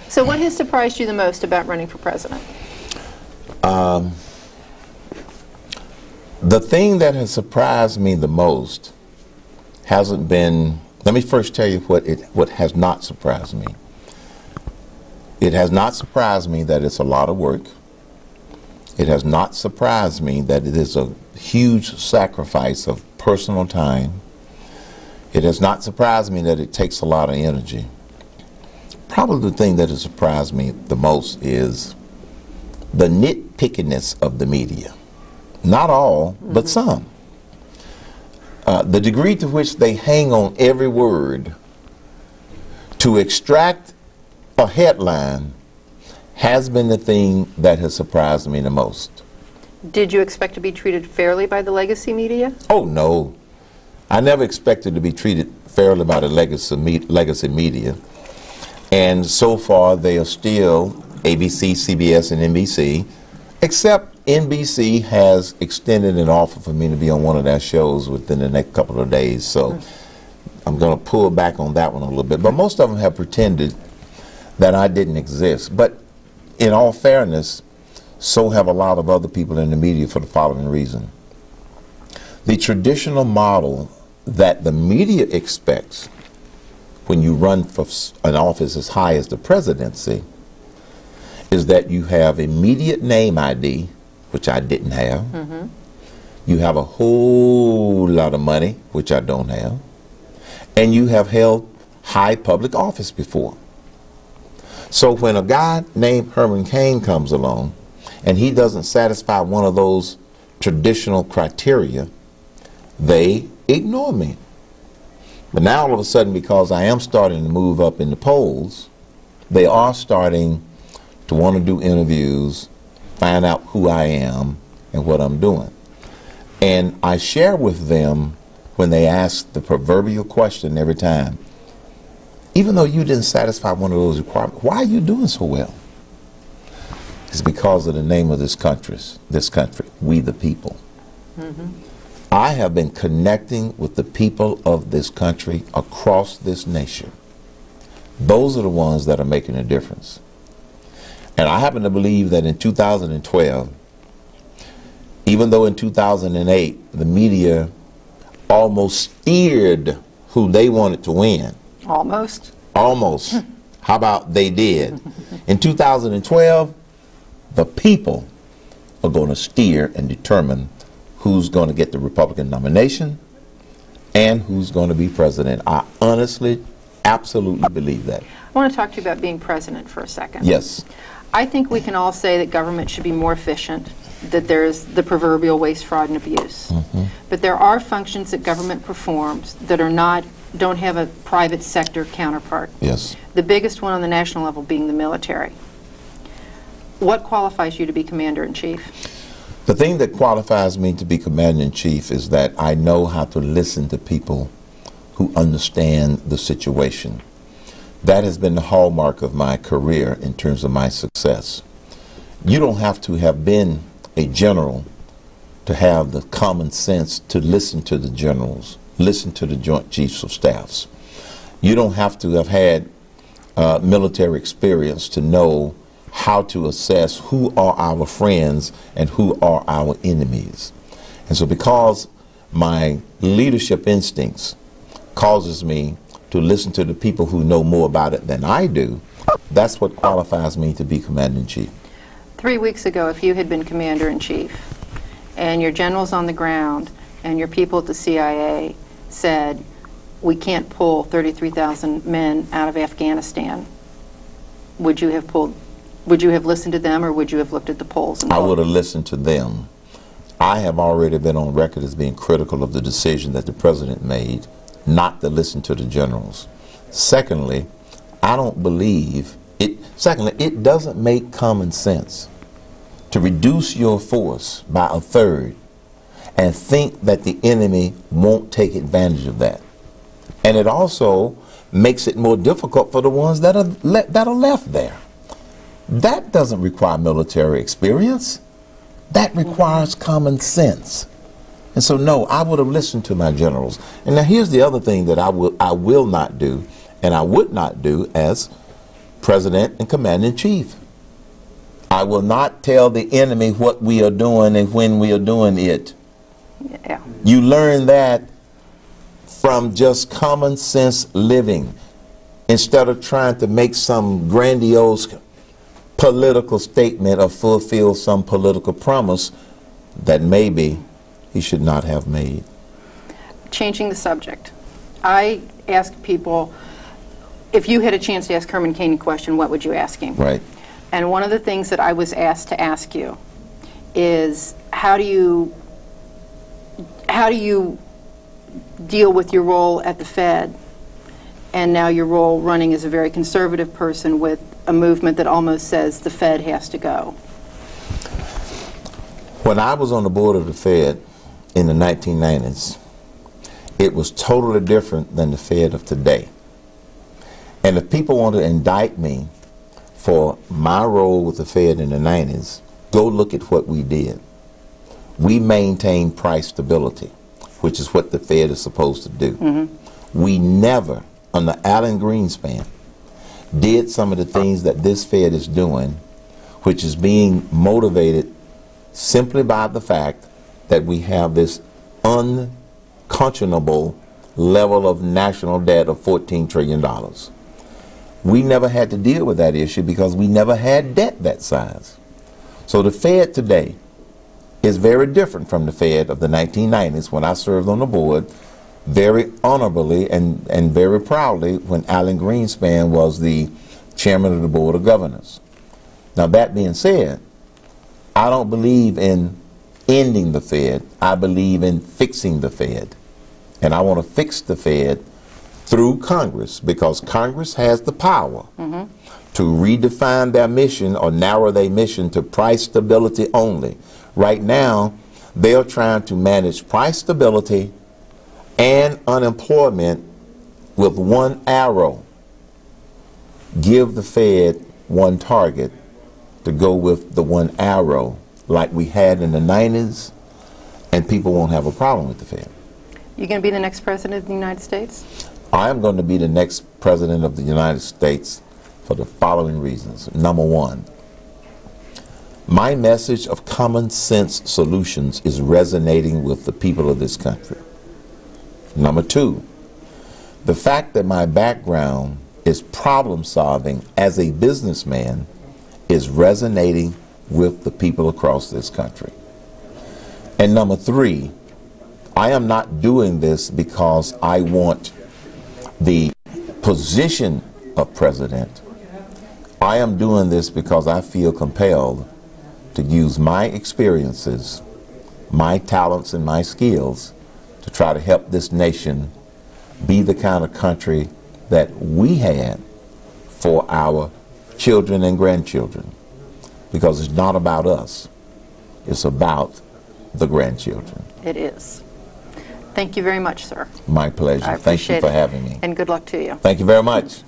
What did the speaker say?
So what has surprised you the most about running for president? The thing that has surprised me the most hasn't been, let me first tell you what has not surprised me. It has not surprised me that it's a lot of work. It has not surprised me that it is a huge sacrifice of personal time. It has not surprised me that it takes a lot of energy. Probably the thing that has surprised me the most is the nitpickiness of the media. Not all, but some. The degree to which they hang on every word to extract a headline has been the thing that has surprised me the most. Did you expect to be treated fairly by the legacy media? Oh, no. I never expected to be treated fairly by the legacy media. And so far, they are still ABC, CBS, and NBC, except NBC has extended an offer for me to be on one of their shows within the next couple of days. So I'm going to pull back on that one a little bit. But most of them have pretended that I didn't exist. But in all fairness, so have a lot of other people in the media for the following reason. The traditional model that the media expects when you run for an office as high as the presidency is that you have immediate name ID, which I didn't have. You have a whole lot of money, which I don't have. And you have held high public office before. So when a guy named Herman Cain comes along and he doesn't satisfy one of those traditional criteria, they ignore me. But now all of a sudden, because I am starting to move up in the polls, they are starting to want to do interviews, find out who I am and what I'm doing. And I share with them when they ask the proverbial question every time, even though you didn't satisfy one of those requirements, why are you doing so well? It's because of the name of this country, we the people. I have been connecting with the people of this country across this nation. Those are the ones that are making a difference. And I happen to believe that in 2012, even though in 2008 the media almost steered who they wanted to win. Almost? Almost. How about they did? In 2012, the people are going to steer and determine who's going to get the Republican nomination and who's going to be president. I honestly, absolutely believe that. I want to talk to you about being president for a second. Yes. I think we can all say that government should be more efficient, that there's the proverbial waste, fraud, and abuse. But there are functions that government performs that are don't have a private sector counterpart. Yes. The biggest one on the national level being the military. What qualifies you to be commander-in-chief? The thing that qualifies me to be commander-in-chief is that I know how to listen to people who understand the situation. That has been the hallmark of my career in terms of my success. You don't have to have been a general to have the common sense to listen to the generals, listen to the Joint Chiefs of Staffs. You don't have to have had military experience to know how to assess who are our friends and who are our enemies. And so because my leadership instincts causes me to listen to the people who know more about it than I do, that's what qualifies me to be commander-in-chief. 3 weeks ago, if you had been commander-in-chief and your generals on the ground and your people at the CIA said, we can't pull 33,000 men out of Afghanistan, would you have listened to them, or would you have looked at the polls? I would have listened to them. I have already been on record as being critical of the decision that the president made not to listen to the generals. Secondly, I don't believe it. Secondly, it doesn't make common sense to reduce your force by a third and think that the enemy won't take advantage of that. And it also makes it more difficult for the ones that are left there. That doesn't require military experience. That requires common sense. And so, no, I would have listened to my generals. And now here's the other thing that I will not do, and I would not do as President and Commander-in-Chief. I will not tell the enemy what we are doing and when we are doing it. Yeah. You learn that from just common sense living, instead of trying to make some grandiose political statement or fulfill some political promise that maybe he should not have made. Changing the subject. I ask people, if you had a chance to ask Herman Cain a question, what would you ask him? Right. And one of the things that I was asked to ask you is, how do you deal with your role at the Fed, and now your role running as a very conservative person with a movement that almost says the Fed has to go? When I was on the board of the Fed in the 1990s, it was totally different than the Fed of today. And if people want to indict me for my role with the Fed in the 90s, go look at what we did. We maintained price stability, which is what the Fed is supposed to do. Mm-hmm. We never, under Alan Greenspan, did some of the things that this Fed is doing, which is being motivated simply by the fact that we have this unconscionable level of national debt of $14 trillion. We never had to deal with that issue because we never had debt that size. So the Fed today is very different from the Fed of the 1990s when I served on the board, very honorably and very proudly when Alan Greenspan was the chairman of the Board of Governors. Now, that being said, I don't believe in ending the Fed. I believe in fixing the Fed. And I want to fix the Fed through Congress, because Congress has the power to redefine their mission or narrow their mission to price stability only. Right now, they are trying to manage price stability and unemployment with one arrow. Give the Fed one target to go with the one arrow like we had in the 90s, and people won't have a problem with the Fed. You going to be the next president of the United States? I am going to be the next president of the United States for the following reasons. Number one, my message of common sense solutions is resonating with the people of this country. Number two, the fact that my background is problem solving as a businessman is resonating with the people across this country. And number three, I am not doing this because I want the position of president. I am doing this because I feel compelled to use my experiences, my talents, and my skills to try to help this nation be the kind of country that we had for our children and grandchildren. Because it's not about us, it's about the grandchildren. It is. Thank you very much, sir. My pleasure. Thank you for having me. And good luck to you. Thank you very much.